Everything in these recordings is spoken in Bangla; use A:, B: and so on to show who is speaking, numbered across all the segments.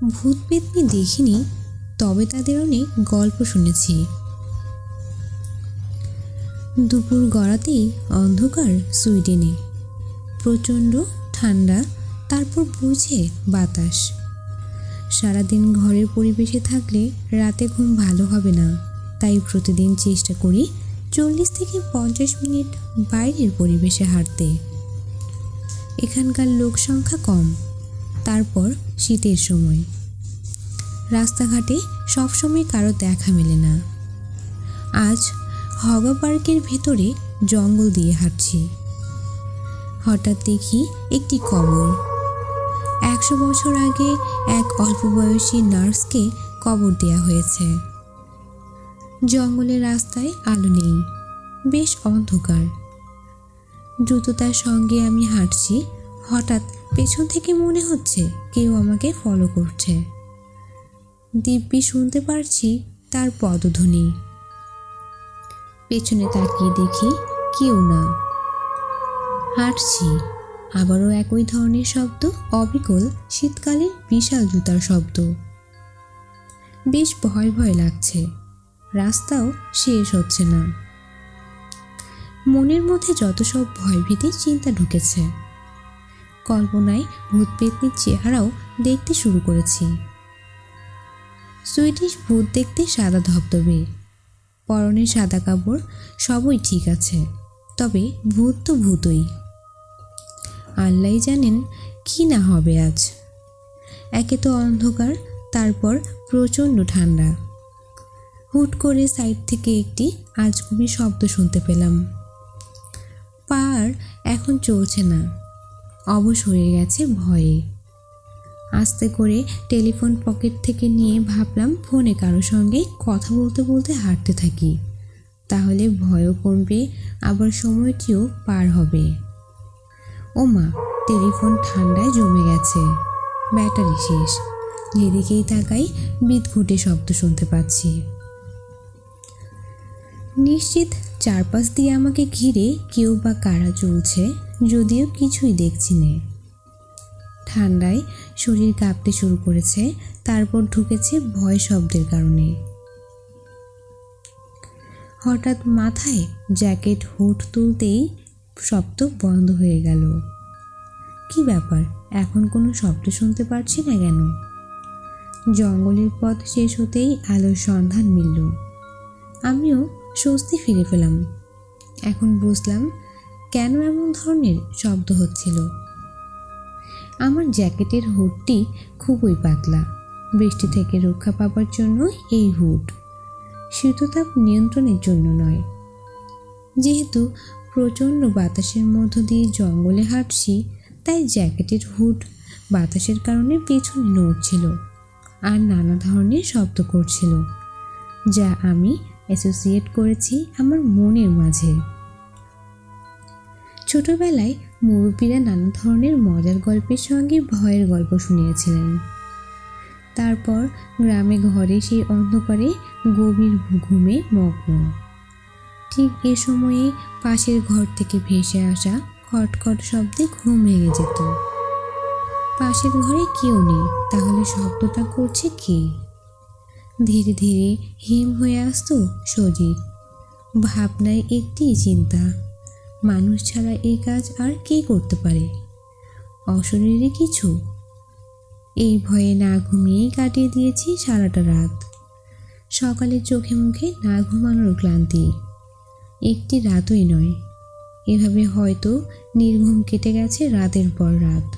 A: ভূত পেতনি দেখিনি, তবে তাদের অনেক গল্প শুনেছি। দুপুর গড়াতেই অন্ধকার সুইডেনে, প্রচণ্ড ঠান্ডা, তারপর বুঝে বাতাস। সারাদিন ঘরের পরিবেশে থাকলে রাতে ঘুম ভালো হবে না, তাই প্রতিদিন চেষ্টা করি 40 থেকে 50 মিনিট বাইরের পরিবেশে হাঁটতে। এখানকার লোক সংখ্যা কম, তারপর শীতের সময় রাস্তাঘাটে সবসময় কারো দেখা মেলে না। আজ হগা পার্কের ভেতরে জঙ্গল দিয়ে হাঁটছি, হঠাৎ দেখি একটি কবর। 100 বছর আগে এক অল্প বয়সী নার্সকে কবর দেয়া হয়েছে। জঙ্গলের রাস্তায় আলো নেই, বেশ অন্ধকার। দ্রুততার সঙ্গে আমি হাঁটছি, হঠাৎ পেছন থেকে মনে হচ্ছে কেউ আমাকে ফলো করছে। দিব্যি শুনতে পারছি তার পদধ্বনি। পেছনে তাকিয়ে দেখি কেউ না। হাঁটছি, আবারও একই ধরনের শব্দ, অবিকল শীতকালের বিশাল জুতার শব্দ। বেশ ভয় ভয় লাগছে, রাস্তাও শেষ হচ্ছে না। মনের মধ্যে যত সব ভয়ভীতির চিন্তা ঢুকেছে। কল্পনায় ভূত পেতনির চেহারাও দেখতে শুরু করেছি। সুইডিশ ভূত দেখতে সাদা ধবধবে, পরনে সাদা কাপড়, সবই ঠিক আছে, তবে ভূত তো ভূতই। আল্লাহই জানেন কি না হবে আজ। একে তো অন্ধকার, তারপর প্রচণ্ড ঠান্ডা। হুট করে সাইড থেকে একটি আজগুবি শব্দ শুনতে পেলাম। পা আর এখন চলছে না, অবশ হয়ে গেছে ভয়ে। আস্তে করে টেলিফোন পকেট থেকে নিয়ে ভাবলাম ফোনে কারো সঙ্গে কথা বলতে বলতে হাঁটতে থাকি, তাহলে ভয়ও কমবে, আবার সময়টিও পার হবে। ওমা, টেলিফোন ঠান্ডায় জমে গেছে, ব্যাটারি শেষ। যেদিকেই তাকাই বিদঘুটে শব্দ শুনতে পাচ্ছি। নিশ্চিত চারপাশ দিয়ে আমাকে ঘিরে কেউ বা কারা চলছে, যদিও কিছুই দেখছি নে। ঠান্ডায় শরীর কাঁপতে শুরু করেছে, তারপর ঢুকেছে ভয় শব্দের কারণে। হঠাৎ মাথায় জ্যাকেট হুড তুলতেই শব্দ বন্ধ হয়ে গেল। কি ব্যাপার, এখন কোনো শব্দ শুনতে পারছি না কেন? জঙ্গলের পথ শেষ হতেই আলোর সন্ধান মিলল। আমিও স্বস্তি ফিরে পেলাম। এখন বুঝলাম কেন এমন ধরনের শব্দ হচ্ছিল। আমার জ্যাকেটের হুডটি খুবই পাতলা, বৃষ্টি থেকে রক্ষা পাবার জন্য এই হুড, শীততাপ নিয়ন্ত্রণের জন্য নয়। যেহেতু প্রচণ্ড বাতাসের মধ্য দিয়ে জঙ্গলে হাঁটছি, তাই জ্যাকেটের হুড বাতাসের কারণে পেছনে নড়ছিল আর নানা ধরনের শব্দ করছিল, যা আমি অ্যাসোসিয়েট করেছি আমার মনের মাঝে। ছোটবেলায় মুরব্বীরা নানা ধরনের মজার গল্পের সঙ্গে ভয়ের গল্প শুনিয়েছিলেন। তারপর গ্রামে ঘরে সেই অন্ধকারে গভীর ঘুমে মগ্ন। ঠিক এ সময়ে পাশের ঘর থেকে ভেসে আসা খটখট শব্দে ঘুম ভেঙে যেত। পাশের ঘরে কেউ নেই, তাহলে শব্দটা করছে কে? ধীরে ধীরে হিম হয়ে আসতো শরীর। ভাবনায় একটি চিন্তা, মানুষ ছাড়া এই কাজ আর কে করতে পারে? অশরীরে কিছু? এই ভয়ে না ঘুমিয়েই কাটিয়ে দিয়েছি সারাটা রাত। সকালে চোখে মুখে না ঘুমানোর ক্লান্তি। একটি রাতই নয়, এভাবে হয়তো নির্ঘুম কেটে গেছে রাতের পর রাত,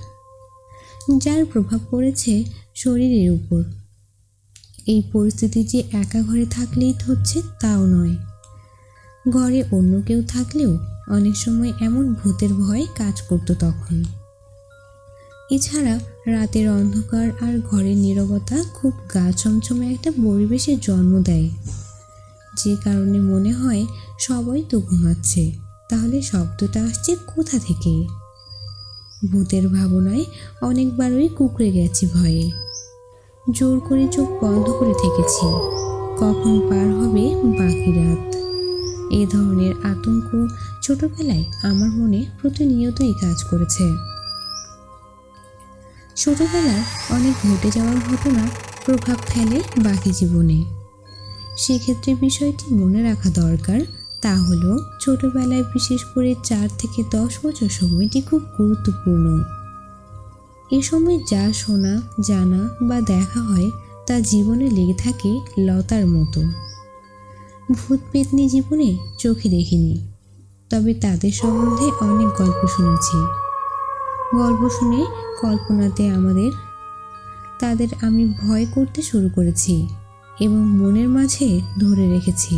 A: যার প্রভাব পড়েছে শরীরের উপর। এই পরিস্থিতি যে একা ঘরে থাকলেই হচ্ছে তাও নয়, ঘরে অন্য কেউ থাকলেও অনেক সময় এমন ভূতের ভয় কাজ করতো তখন। এছাড়া রাতের অন্ধকার আর ঘরের নীরবতা খুব গা ছমছমে একটা পরিবেশের জন্ম দেয়, যে কারণে মনে হয় সবাই তো ঘুমাচ্ছে, তাহলে শব্দটা আসছে কোথা থেকে? ভূতের ভাবনায় অনেকবারই কুঁকড়ে গেছি ভয়ে। জোর করে চোখ বন্ধ করে থেকেছি, কখন পার হবে বাকি রাত। এই ধরনের আতঙ্ক ছোটবেলায় আমার মনে প্রতিনিয়তই কাজ করেছে। ছোটবেলায় অনেক ঘটে যাওয়া ঘটনা প্রভাব ফেলে বাকি জীবনে। সেক্ষেত্রে বিষয়টি মনে রাখা দরকার, তা হলো ছোটবেলায় বিশেষ করে 4 থেকে 10 বছর সময়টি খুব গুরুত্বপূর্ণ। এ সময় যা শোনা, জানা বা দেখা হয় তা জীবনে লেগে থাকে লতার মতো। ভূত পেতনি জীবনে চোখে দেখিনি, তবে তাদের সম্বন্ধে অনেক গল্প শুনেছি। গল্প শুনে কল্পনাতে তাদের আমি ভয় করতে শুরু করেছি এবং মনের মাঝে ধরে রেখেছি।